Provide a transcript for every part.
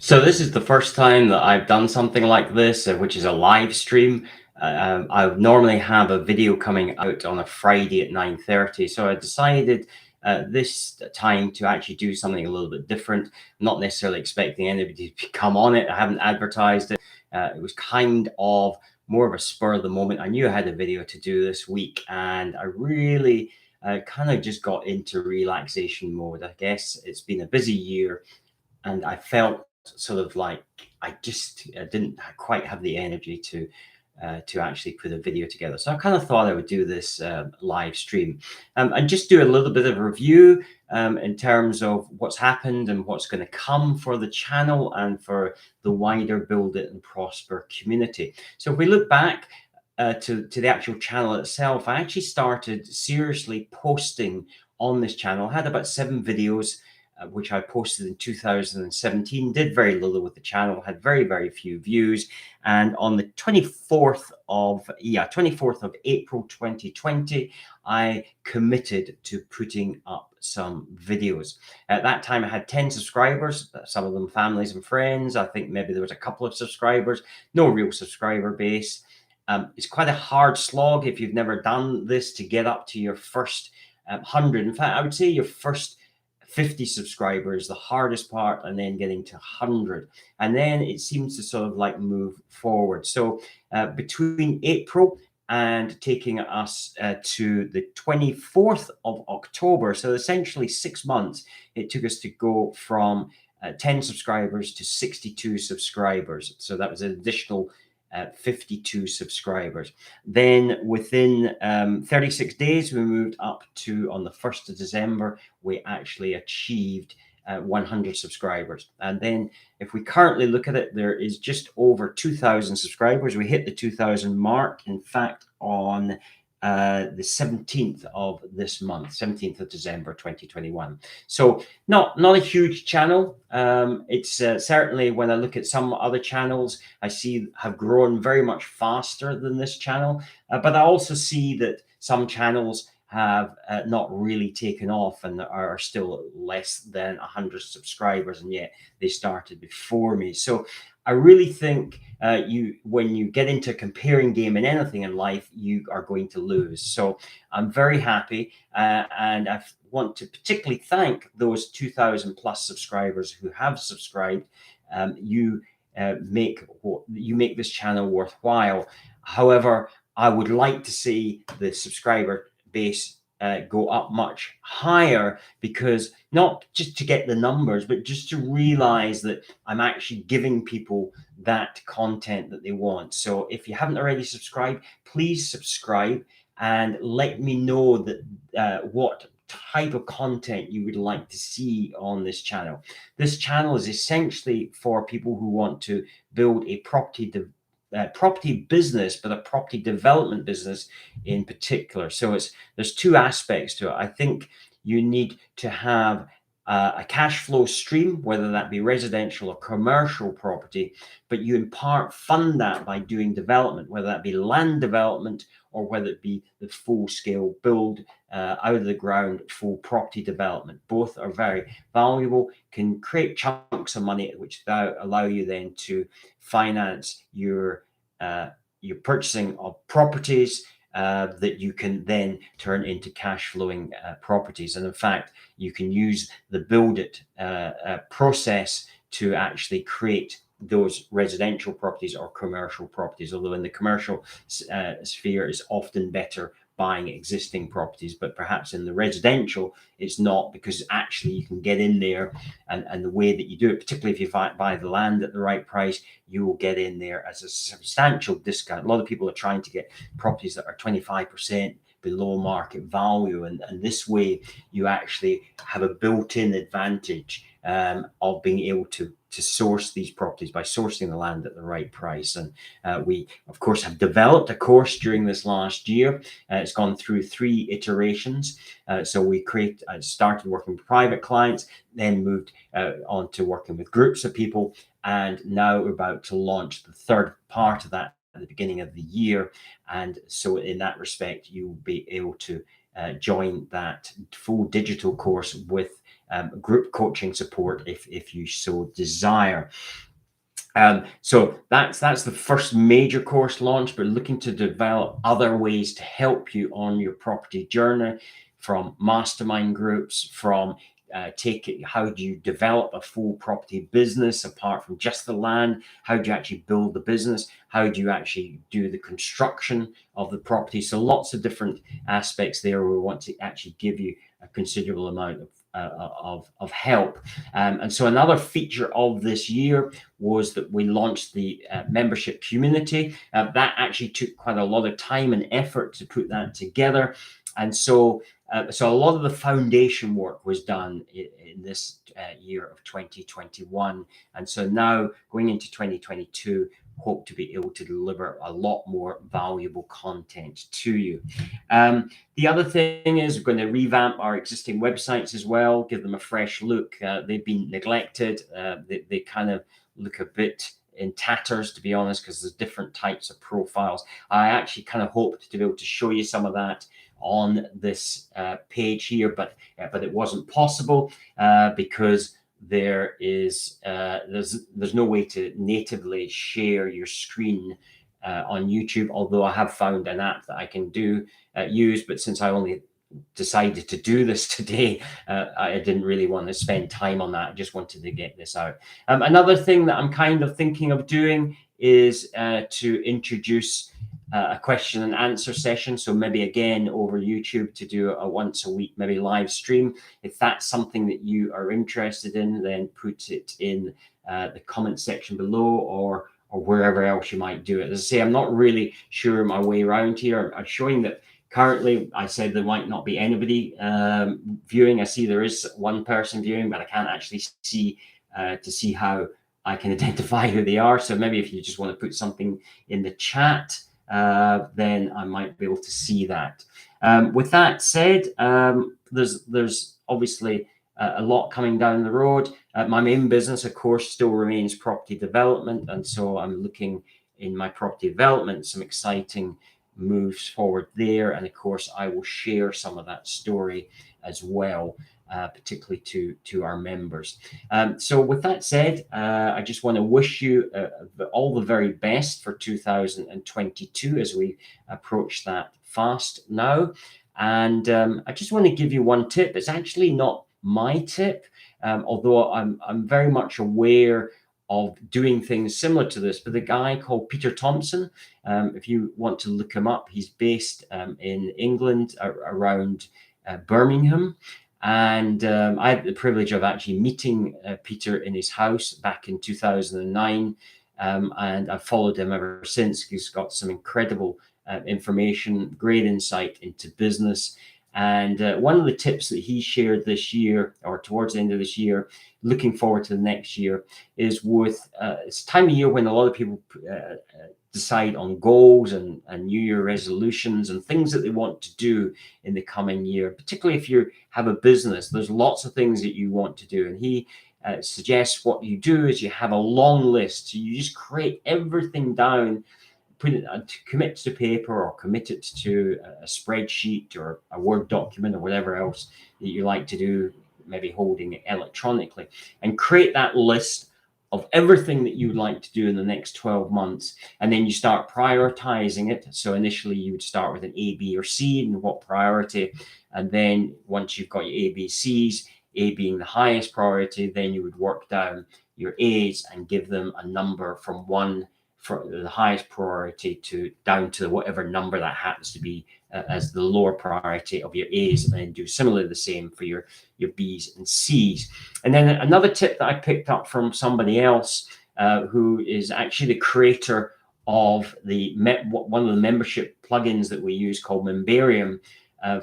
So this is the first time that I've done something like this, which is a live stream. I would normally have a video coming out on a Friday at 9:30. So I decided this time to actually do something a little bit different. Not necessarily expecting anybody to come on it. I haven't advertised it. It was kind of more of a spur of the moment. I knew I had a video to do this week, and I really kind of just got into relaxation mode. I guess it's been a busy year, and I felt sort of like I just didn't quite have the energy to actually put a video together. So I kind of thought I would do this live stream and just do a little bit of a review in terms of what's happened and what's going to come for the channel and for the wider Build It and Prosper community. So if we look back to the actual channel itself, I actually started seriously posting on this channel. I had about 7 videos which I posted in 2017, did very little with the channel, had very, very few views. And on the 24th of April 2020, I committed to putting up some videos. At that time, I had 10 subscribers, some of them families and friends. I think maybe there was a couple of subscribers, no real subscriber base. It's quite a hard slog if you've never done this to get up to your first 100. In fact, I would say your first 50 subscribers, the hardest part, and then getting to 100. And then it seems to sort of like move forward. So between April and taking us to the 24th of October, so essentially 6 months, it took us to go from 10 subscribers to 62 subscribers. So that was an additional 52 subscribers. Then within 36 days, we moved up to, on the 1st of December, we actually achieved 100 subscribers. And then if we currently look at it, there is just over 2,000 subscribers. We hit the 2,000 mark, in fact, on the 17th of this month, 17th of December 2021. So not a huge channel. It's certainly, when I look at some other channels, I see have grown very much faster than this channel. But I also see that some channels have not really taken off and are still less than 100 subscribers, and yet they started before me. So I really think when you get into a comparing game in anything in life, you are going to lose. So I'm very happy, and I want to particularly thank those 2,000 plus subscribers who have subscribed. You make this channel worthwhile. However, I would like to see the subscriber base go up much higher, because not just to get the numbers, but just to realize that I'm actually giving people that content that they want. So if you haven't already subscribed, please subscribe and let me know that what type of content you would like to see on this channel. This channel is essentially for people who want to build a property business, but a property development business in particular. So there's 2 aspects to it. I think you need to have a cash flow stream, whether that be residential or commercial property, but you in part fund that by doing development, whether that be land development or whether it be the full scale build out of the ground full property development. Both are very valuable, can create chunks of money which allow you then to finance your purchasing of properties that you can then turn into cash flowing properties. And in fact, you can use the Build It process to actually create those residential properties or commercial properties, although in the commercial sphere is often better buying existing properties, but perhaps in the residential it's not, because actually you can get in there, and the way that you do it, particularly if you buy the land at the right price, you will get in there as a substantial discount. A lot of people are trying to get properties that are 25% below market value, and this way you actually have a built-in advantage of being able to source these properties by sourcing the land at the right price. And we of course have developed a course during this last year. It's gone through 3 iterations. So we started working with private clients, then moved on to working with groups of people, and now we're about to launch the 3rd part of that at the beginning of the year. And so in that respect, you'll be able to join that full digital course with group coaching support if you so desire. So that's the first major course launch, but looking to develop other ways to help you on your property journey, from mastermind groups, from how do you develop a full property business apart from just the land? How do you actually build the business? How do you actually do the construction of the property? So lots of different aspects there. We want to actually give you a considerable amount of help. And so another feature of this year was that we launched the membership community. That actually took quite a lot of time and effort to put that together. And so a lot of the foundation work was done in this year of 2021. And so now going into 2022, hope to be able to deliver a lot more valuable content to you. The other thing is we're going to revamp our existing websites as well, give them a fresh look. They've been neglected. They kind of look a bit in tatters, to be honest, because there's different types of profiles. I actually kind of hoped to be able to show you some of that on this page here, but it wasn't possible because there's no way to natively share your screen on YouTube, although I have found an app that I can use, but since I only decided to do this today, I didn't really want to spend time on that. I just wanted to get this out. Another thing that I'm kind of thinking of doing is to introduce a question and answer session. So maybe again over YouTube, to do a once a week, maybe live stream. If that's something that you are interested in, then put it in the comment section below, or wherever else you might do it. As I say, I'm not really sure my way around here. I'm showing that currently, I said there might not be anybody viewing. I see there is one person viewing, but I can't actually see to see how I can identify who they are. So maybe if you just want to put something in the chat, then I might be able to see that. With that said, there's obviously a lot coming down the road. My main business, of course, still remains property development, and so I'm looking in my property development some exciting moves forward there, and of course I will share some of that story as well, particularly to our members. So with that said, I just want to wish you all the very best for 2022 as we approach that fast now. And I just want to give you one tip. It's actually not my tip, although I'm very much aware of doing things similar to this, but the guy called Peter Thompson, if you want to look him up, he's based in England, around Birmingham. And I had the privilege of actually meeting Peter in his house back in 2009. And I've followed him ever since. He's got some incredible information, great insight into business. And one of the tips that he shared this year, or towards the end of this year, looking forward to the next year, is with it's time of year when a lot of people decide on goals and New Year resolutions and things that they want to do in the coming year. Particularly if you have a business, there's lots of things that you want to do. And he suggests what you do is you have a long list. So you just create everything down, put it commit to paper, or commit it to a spreadsheet or a Word document or whatever else that you like to do, maybe holding it electronically, and create that list of everything that you would like to do in the next 12 months. And then you start prioritizing it. So initially you would start with an A, B, or C and what priority. And then once you've got your A, B, Cs, A being the highest priority, then you would work down your A's and give them a number from 1 for the highest priority to down to whatever number that happens to be as the lower priority of your A's, and then do similarly the same for your B's and C's. And then another tip that I picked up from somebody else who is actually the creator of one of the membership plugins that we use called Membarium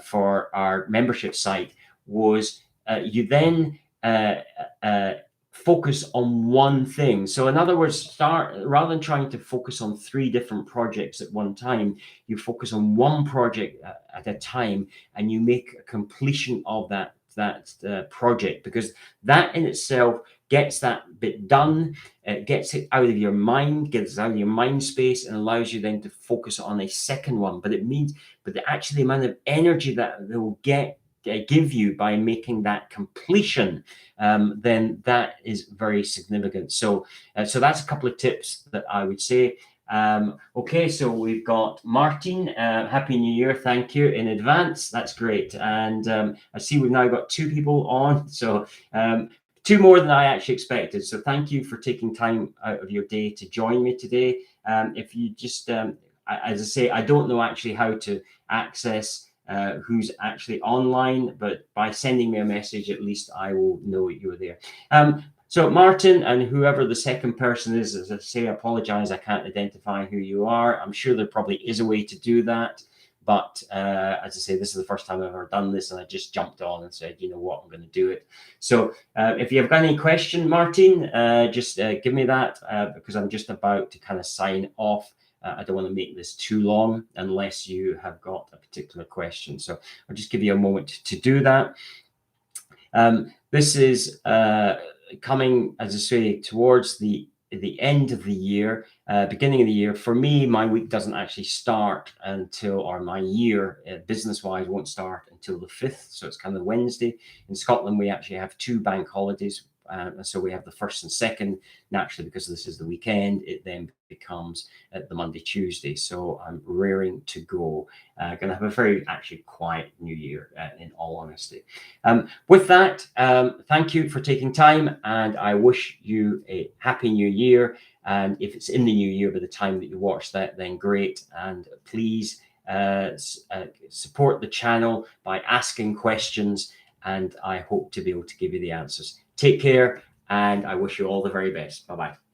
for our membership site, was you then focus on one thing. So in other words, rather than trying to focus on 3 different projects at one time, you focus on one project at a time, and you make a completion of that project, because that in itself gets that bit done, gets it out of your mind, gets it out of your mind space, and allows you then to focus on a second one. But actually the amount of energy that they will get give you by making that completion, then that is very significant. So so that's a couple of tips that I would say. Okay, so we've got Martin. Happy New Year. Thank you in advance. That's great. And I see we've now got 2 people on. So 2 more than I actually expected. So thank you for taking time out of your day to join me today. If you just, as I say, I don't know actually how to access who's actually online, but by sending me a message, at least I will know you're there. So Martin and whoever the second person is, as I say, I apologize, I can't identify who you are. I'm sure there probably is a way to do that. But as I say, this is the first time I've ever done this, and I just jumped on and said, you know what, I'm going to do it. So if you have got any question, Martin, just give me that because I'm just about to kind of sign off. I don't want to make this too long unless you have got a particular question. So I'll just give you a moment to do that. This is coming, as I say, towards the end of the year, beginning of the year. For me, my week doesn't actually start until, or my year, business-wise, won't start until the 5th. So it's kind of Wednesday. In Scotland, we actually have 2 bank holidays. So we have the 1st and 2nd. Naturally, because this is the weekend, it then becomes the Monday, Tuesday. So I'm raring to go. Going to have a very actually quiet New Year, in all honesty. With that, thank you for taking time, and I wish you a happy New Year. And if it's in the new year by the time that you watch that, then great. And please support the channel by asking questions, and I hope to be able to give you the answers. Take care, and I wish you all the very best. Bye-bye.